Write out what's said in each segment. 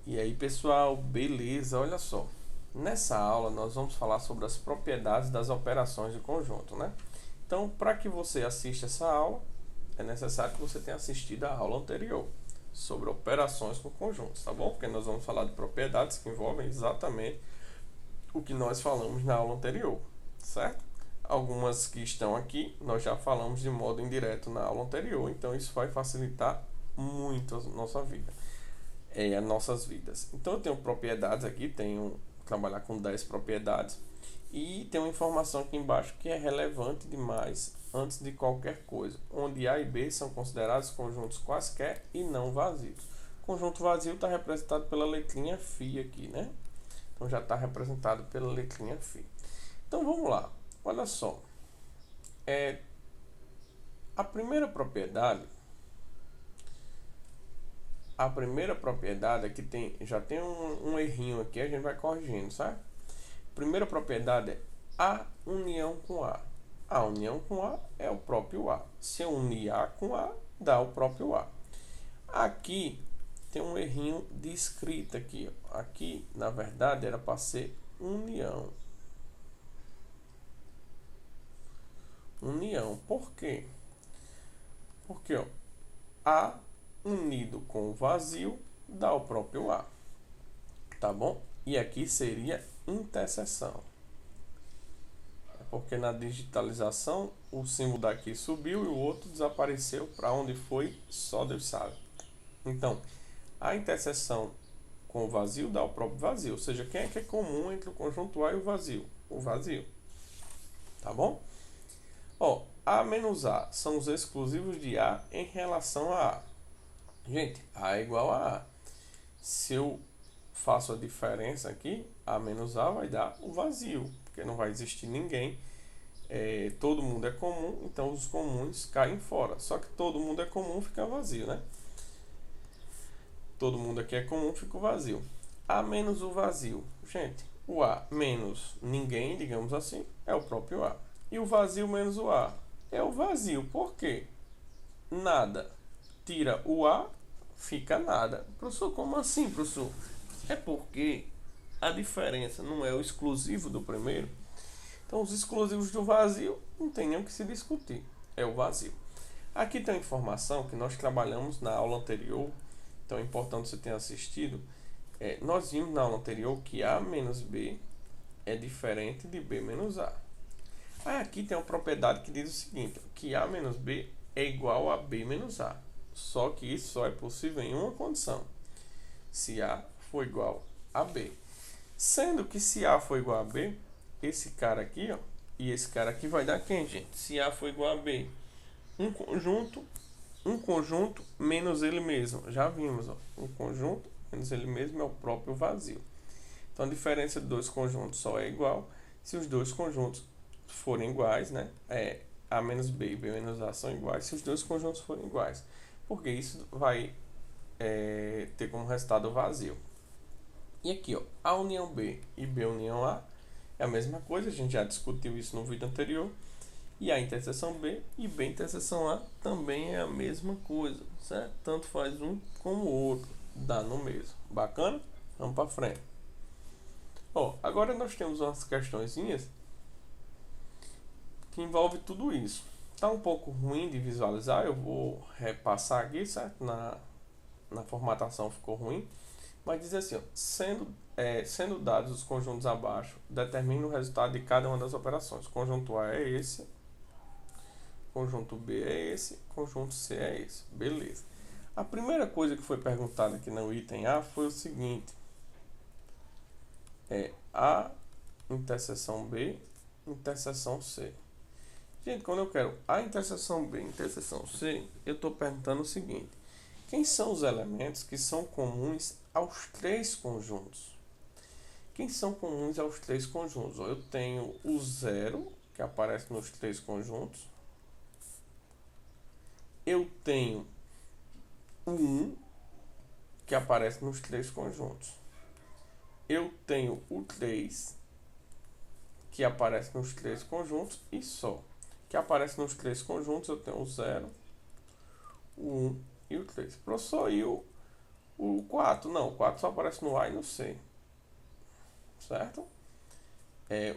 E aí, pessoal, beleza? Olha só. Nessa aula nós vamos falar sobre as propriedades das operações de conjunto, né? Então, para que você assista essa aula, é necessário que você tenha assistido a aula anterior sobre operações com conjuntos, tá bom? Porque nós vamos falar de propriedades que envolvem exatamente o que nós falamos na aula anterior, certo? Algumas que estão aqui nós já falamos de modo indireto na aula anterior, então isso vai facilitar muito a nossa vida. As nossas vidas. Então eu tenho propriedades aqui, tenho trabalhar com 10 propriedades e tem uma informação aqui embaixo que é relevante demais antes de qualquer coisa, onde A e B são considerados conjuntos quaisquer e não vazios. O conjunto vazio está representado pela letrinha φ aqui, né? Então já está representado pela letrinha φ. Então vamos lá, olha só. A primeira propriedade a primeira propriedade aqui já tem um errinho aqui, a gente vai corrigindo, sabe? Primeira propriedade é A união com A. A união com A é o próprio A. Se eu unir A com A, dá o próprio A. Aqui tem um errinho de escrita aqui. Aqui, na verdade, era para ser união. União. Por quê? Porque ó, A unido com o vazio dá o próprio A, tá bom? E aqui seria interseção, porque na digitalização o símbolo daqui subiu e o outro desapareceu. Para onde foi, só Deus sabe. Então, a interseção com o vazio dá o próprio vazio, ou seja, quem é que é comum entre o conjunto A e o vazio? O vazio, tá bom? Ó, A menos A são os exclusivos de A em relação a A. Gente, A é igual a A. Se eu faço a diferença aqui, A menos A vai dar o vazio, porque não vai existir ninguém. Todo mundo é comum, então os comuns caem fora. Só que todo mundo é comum, fica vazio, né? Todo mundo aqui é comum, fica o vazio. A menos o vazio. Gente, o A menos ninguém, digamos assim, é o próprio A. E o vazio menos o A é o vazio. Por quê? Nada. Tira o A, fica nada. Professor, como assim, professor? É porque a diferença não é o exclusivo do primeiro. Então, os exclusivos do vazio não tem nem o que se discutir. É o vazio. Aqui tem uma informação que nós trabalhamos na aula anterior. Então, é importante você ter assistido. Nós vimos na aula anterior que A menos B é diferente de B menos A. Aí aqui tem uma propriedade que diz o seguinte, que A menos B é igual a B menos A. Só que isso só é possível em uma condição. Se A for igual a B. Sendo que se A for igual a B, esse cara aqui, ó, e esse cara aqui vai dar quem, gente? Se A for igual a B, um conjunto menos ele mesmo. Já vimos, ó, um conjunto menos ele mesmo é o próprio vazio. Então a diferença de dois conjuntos só é igual se os dois conjuntos forem iguais, né? A menos B e B menos A são iguais se os dois conjuntos forem iguais. Porque isso vai ter como resultado o vazio. E aqui, ó, A união B e B união A é a mesma coisa, a gente já discutiu isso no vídeo anterior. E A interseção B e B interseção A também é a mesma coisa, certo? Tanto faz um como o outro, dá no mesmo. Bacana? Vamos para frente. Ó, agora nós temos umas questõezinhas que envolve tudo isso. Tá um pouco ruim de visualizar, eu vou repassar aqui, certo? Na formatação ficou ruim, mas diz assim, ó, sendo dados os conjuntos abaixo, determine o resultado de cada uma das operações. Conjunto A é esse, conjunto B é esse, conjunto C é esse. Beleza. A primeira coisa que foi perguntada aqui no item A foi o seguinte, A interseção B, interseção C. Gente, quando eu quero A interseção B, interseção C, eu estou perguntando o seguinte, quem são os elementos que são comuns aos três conjuntos? Quem são comuns aos três conjuntos? Eu tenho o zero, que aparece nos três conjuntos. Eu tenho o 1, que aparece nos três conjuntos. Eu tenho o 3, que aparece nos três conjuntos, e só. Que aparece nos três conjuntos, eu tenho o 0, o 1 e o 3. Professor, e o O 4, não, o 4 só aparece no A e no C, certo?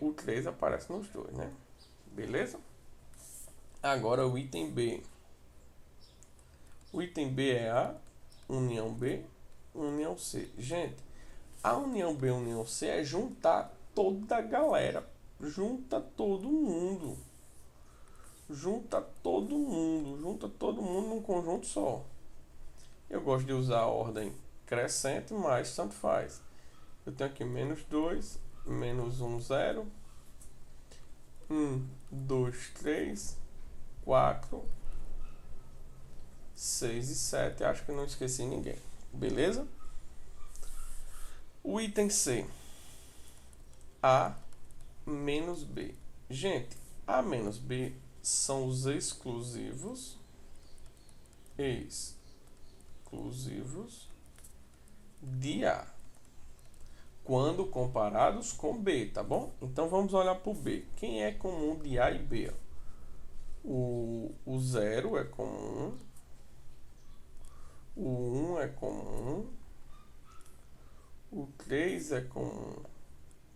O 3 aparece nos dois, né? Beleza? Agora o item B. O item B é A, união B, união C. Gente, a união B, união C é juntar toda a galera. Junta todo mundo. Junta todo mundo. Junta todo mundo num conjunto só. Eu gosto de usar a ordem crescente, mas tanto faz. Eu tenho aqui menos 2, menos 1, 0. 1, 2, 3, 4, 6 e 7. Acho que não esqueci ninguém. Beleza? O item C. A menos B. Gente, A menos B são os exclusivos de A, quando comparados com B, tá bom? Então vamos olhar para o B. Quem é comum de A e B? O 0 é comum, o 1 é comum, o 3 é comum.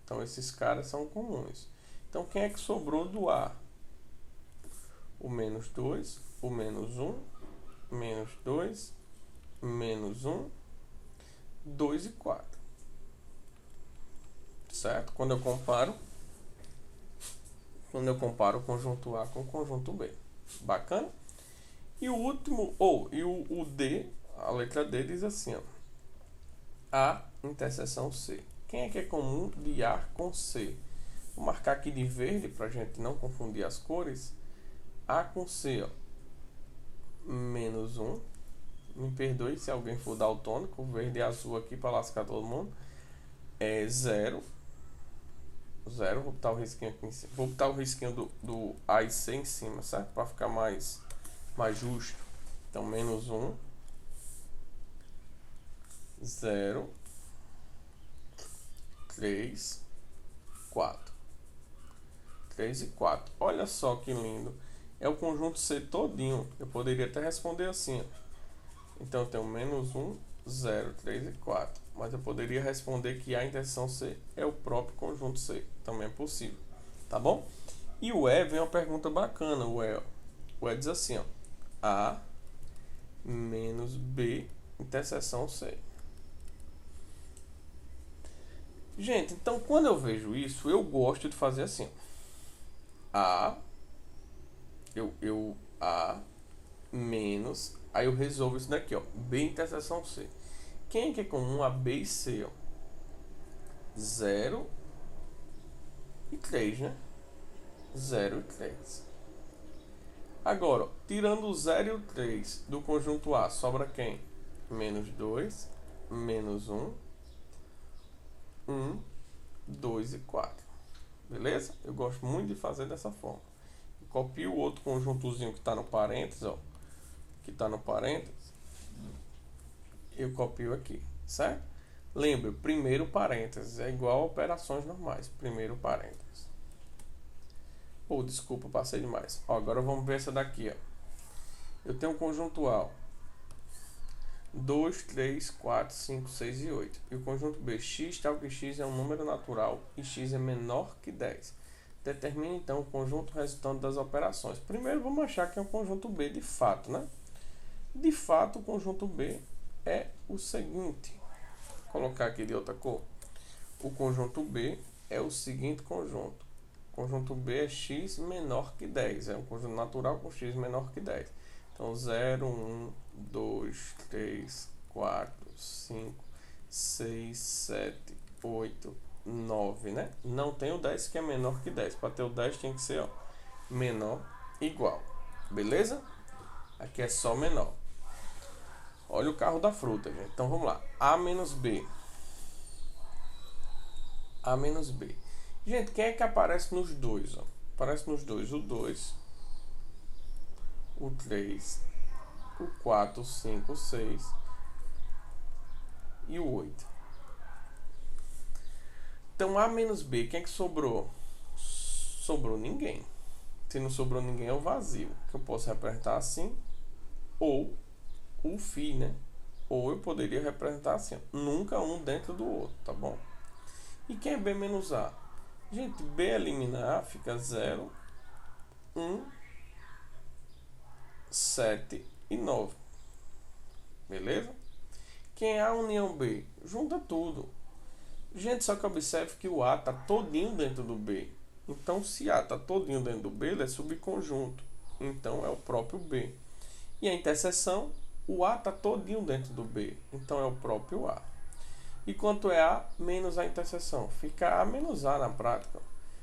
Então esses caras são comuns. Então quem é que sobrou do A? O menos 2, o menos 1, menos 2, menos 1, 2 e 4. Certo? Quando eu comparo o conjunto A com o conjunto B. Bacana? E o último, o D, a letra D diz assim, ó. A interseção C. Quem é que é comum de A com C? Vou marcar aqui de verde para a gente não confundir as cores. A com C, ó. Menos 1. Me perdoe se alguém for daltônico. Verde e azul aqui para lascar todo mundo. É 0. 0. Vou botar o risquinho aqui em cima. Vou botar o risquinho do A e C em cima, certo? Para ficar mais justo. Então, menos 1. 0. 3. 4. 3 e 4. Olha só que lindo. É o conjunto C todinho. Eu poderia até responder assim, ó. Então eu tenho menos 1, 0, 3 e 4. Mas eu poderia responder que a interseção C é o próprio conjunto C. Também é possível. Tá bom? E o E vem uma pergunta bacana. O E diz assim, ó. A menos B interseção C. Gente, então quando eu vejo isso, eu gosto de fazer assim. A menos, aí eu resolvo isso daqui, ó, B interseção C. Quem é que é comum a B e C, ó? 0 e 3, né? 0 e 3. Agora, ó, tirando o 0 e o 3 do conjunto A, sobra quem? Menos 2, menos 1, 1, 2 e 4. Beleza? Eu gosto muito de fazer dessa forma. Copio o outro conjuntozinho que está no parênteses, ó. Que está no parênteses. Eu copio aqui, certo? Lembra, primeiro parênteses é igual a operações normais. Primeiro parênteses. Desculpa, passei demais. Ó, agora vamos ver essa daqui, ó. Eu tenho um conjunto A, ó. 2, 3, 4, 5, 6 e 8. E o conjunto B, x tal que x é um número natural e x é menor que 10. Determine então o conjunto resultante das operações. Primeiro vamos achar que é um conjunto B de fato, né? De fato, o conjunto B é o seguinte. Vou colocar aqui de outra cor. O conjunto B é o seguinte conjunto. O conjunto B é x menor que 10. É um conjunto natural com x menor que 10. Então, 0, 1, 2, 3, 4, 5, 6, 7, 8, 9, né? Não tem o 10 que é menor que 10. Para ter o 10 tem que ser, ó, menor, igual. Beleza? Aqui é só menor. Olha o carro da fruta, gente. Então vamos lá. A menos B. A menos B. Gente, quem é que aparece nos dois? Ó? Aparece nos dois o 2, o 3, o 4, o 5, o 6 e o 8. Então A menos B, quem é que sobrou? Sobrou ninguém. Se não sobrou ninguém é o vazio, que eu posso representar assim, ou o φ, né? Ou eu poderia representar assim, ó, nunca um dentro do outro, tá bom? E quem é B menos A? Gente, B eliminar fica 0, 1, 7 e 9. Beleza? Quem é A união B? Junta tudo. Gente, só que observe que o A está todinho dentro do B. Então, se A está todinho dentro do B, ele é subconjunto. Então, é o próprio B. E a interseção, o A está todinho dentro do B. Então, é o próprio A. E quanto é A menos a interseção? Fica A menos A na prática.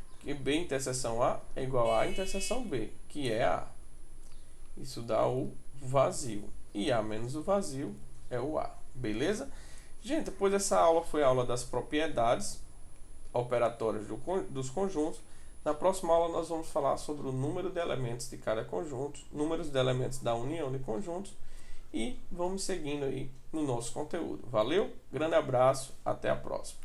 Porque B interseção A é igual a interseção B, que é A. Isso dá o vazio. E A menos o vazio é o A. Beleza? Gente, depois essa aula foi a aula das propriedades operatórias dos conjuntos. Na próxima aula nós vamos falar sobre o número de elementos de cada conjunto, números de elementos da união de conjuntos e vamos seguindo aí no nosso conteúdo. Valeu? Grande abraço, até a próxima.